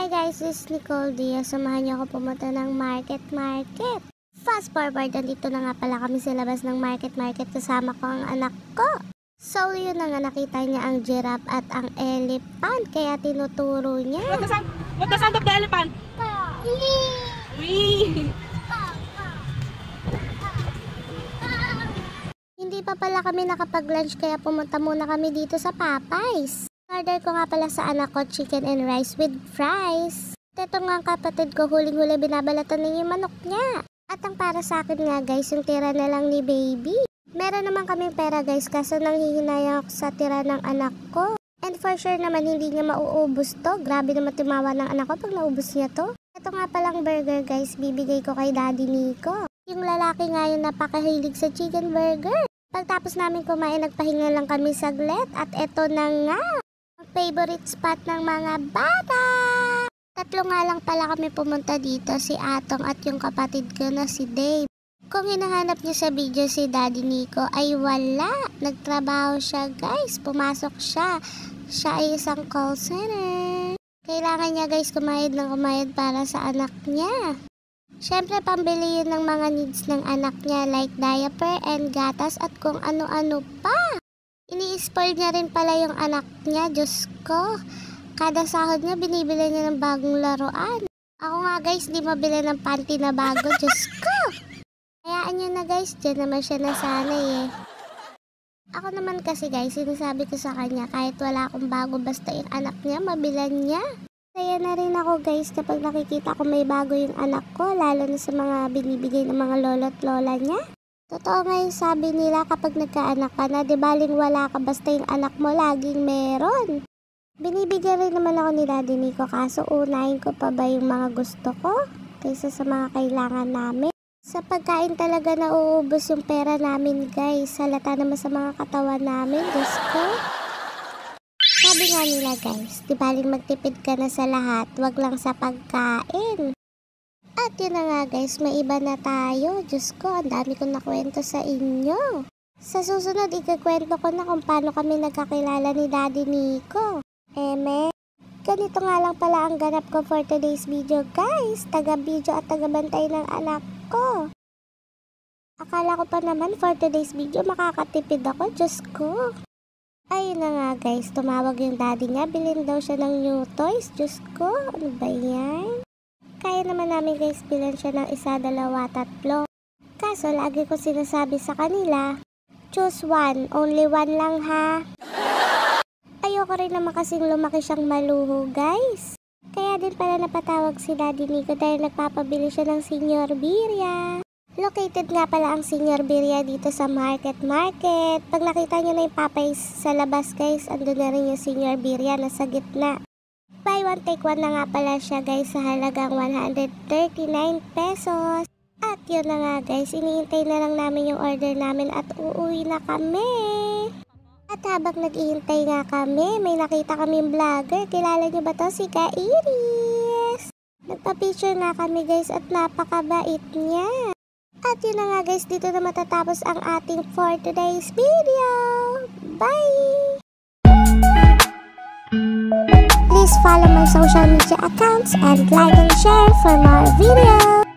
Hi guys, this is Nicole Diaz. Samahan niyo ako pumunta ng market. Fast forward, nandito na nga pala kami sa labas ng market kasama ko ang anak ko. So yun na nga, nakita niya ang giraffe at ang elephant, kaya tinuturo niya. What the sound of the elephant? Wee! Hindi pa pala kami nakapag-lunch kaya pumunta muna kami dito sa Popeyes. Order ko nga pala sa anak ko chicken and rice with fries. Ito nga ang kapatid ko, huling-huli binabalatan niya yung manok niya. At ang para sa akin nga guys, yung tira na lang ni baby. Meron naman kaming pera guys, kaso nanghihinayang ako sa tira ng anak ko. And for sure naman hindi niya mauubos to. Grabe naman timawa ng anak ko pag naubos niya to. Ito nga palang burger guys, bibigay ko kay Daddy Nico. Yung lalaki nga yung napakahilig sa chicken burger. Pagtapos namin kumain, nagpahinga lang kami saglit. At eto na nga, ang favorite spot ng mga bata. Tatlo nga lang pala kami pumunta dito, si Atong at yung kapatid ko na si Dave. Kung hinahanap niyo sa video si Daddy Nico ay wala. Nagtrabaho siya guys, pumasok siya. Siya ay isang call center. Kailangan niya guys kumayad para sa anak niya. Siyempre pambili yun ng mga needs ng anak niya like diaper and gatas at kung ano-ano pa. Ini-spoil niya rin pala yung anak niya, Diyos ko. Kada sahod niya binibili niya ng bagong laruan. Ako nga guys, di mabili ng panty na bago, Diyos ko. Hayaan niyo na guys, dyan naman siya nasanay eh. Ako naman kasi guys, sinasabi ko sa kanya kahit wala akong bago basta yung anak niya, mabilan niya. Kaya na rin ako guys kapag nakikita ko may bago yung anak ko, lalo na sa mga binibigay ng mga lolo't lola niya. Totoo nga yung sabi nila kapag nagkaanak ka na, di baling wala ka basta yung anak mo laging meron. Binibigyan rin naman ako ni Daddy Nico kaso unahin ko pa ba yung mga gusto ko kaysa sa mga kailangan namin. Sa pagkain talaga nauubos yung pera namin guys, halata naman sa mga katawan namin, Diyos ko. Sabi nga nila guys, di baling magtipid ka na sa lahat, wag lang sa pagkain. At yun na nga guys, may iba na tayo. Diyos ko, ang dami kong nakwento sa inyo. Sa susunod, ikakwento ko na kung paano kami nagkakilala ni Daddy Nico. Ganito nga lang pala ang ganap ko for today's video guys. Taga-video at taga-bantay ng anak ko. Akala ko pa naman for today's video makakatipid ako, Diyos ko. Ayun na nga guys, tumawag yung daddy niya, bilhin daw siya ng new toys. Diyos ko, ano ba yan? Kaya naman namin guys, bilhin siya ng 1, 2, 3. Kaso lagi ko sinasabi sa kanila, choose one, only one lang ha. Ayoko rin naman kasing lumaki siyang maluho guys. Kaya din pala napatawag si Daddy Nico dahil nagpapabili siya ng Senior Birria. Located nga pala ang Senior Birria dito sa market. Pag nakita nyo na yung Popeyes sa labas guys, andun na rin yung Senior Birria nasa gitna. Buy one take one na nga pala siya guys sa halagang 139 pesos. At yun na nga guys, iniintay na lang namin yung order namin at uuwi na kami. At habang nag-ihintay nga kami, may nakita kaming vlogger. Kilala nyo ba to? Si Ka Iris. Nagpa-picture nga kami guys at napakabait niya. At yun na nga guys, dito na matatapos ang ating for today's video. Bye! Please follow my social media accounts and like and share for more videos.